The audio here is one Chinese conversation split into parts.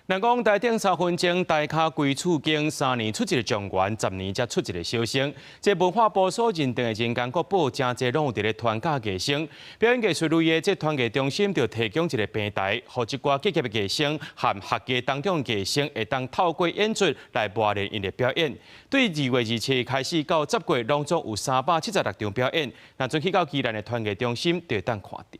人讲台顶3分钟，台卡规处经3年出一个状元，10年才出一个小生。这文化部所认定的人间国宝，真侪拢有伫咧团教艺生。表演艺术类的这团艺中心就提供一个平台，让一寡职业艺生和学界当中艺生会当透过演出来磨练因的表演。对2月27日开始到10月，拢总有376场表演。那准去到宜兰的团艺中心，就会当看到。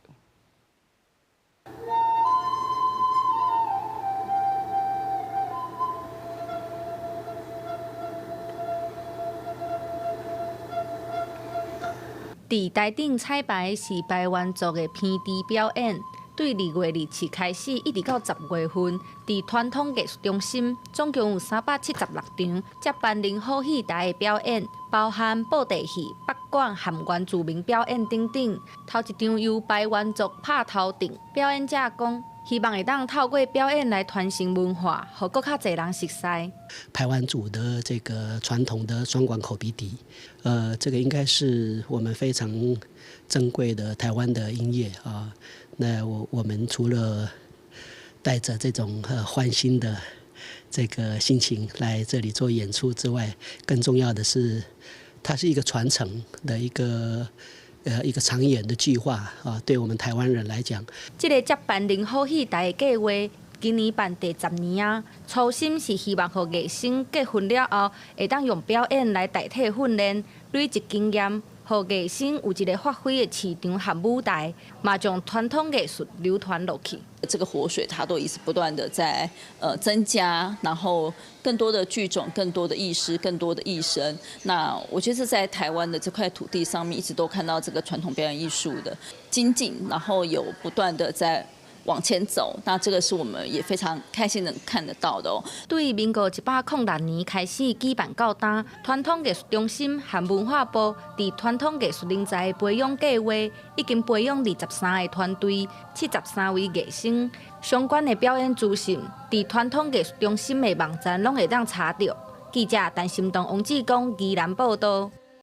伫台顶彩排是排湾族的偏地表演，对2月27日开始，一直到10月份，伫传统艺术中心总共有376场接办零好戏台的表演，包含布袋戏、北管、含原住民表演等等。头一场由排湾族拍头阵，表演者讲，希望会当透过表演来传承文化，让更较侪人熟悉。排湾族的这个传统的双管口鼻笛，这个应该是我们非常珍贵的台湾的音乐啊。那我们除了带着这种欢欣的这个心情来这里做演出之外，更重要的是，它是一个传承的一个长远的计划啊。对我们台湾人来讲，这个接办零好戏台的计划，今年办第10年啊。初心是希望让艺生结婚了后，会当用表演来代替训练，累积经验，让艺生有一个发挥的市场和舞台，嘛将传统艺术流传落去。这个活水它都一直不断的在增加，然后更多的剧种、更多的艺师、更多的艺生。那我觉得在台湾的这块土地上面，一直都看到这个传统表演艺术的精进，然后有不断的在往前走，那这个是我们也非常开心能看得到的哦。对民国106年开始举办到今，传统艺术中心和文化部伫传统艺术人才培养计划，已经培养23个团队，73位艺生。相关的表演资讯，伫传统艺术中心的网站拢会当查到。记者陈心东、王志光，宜兰报道。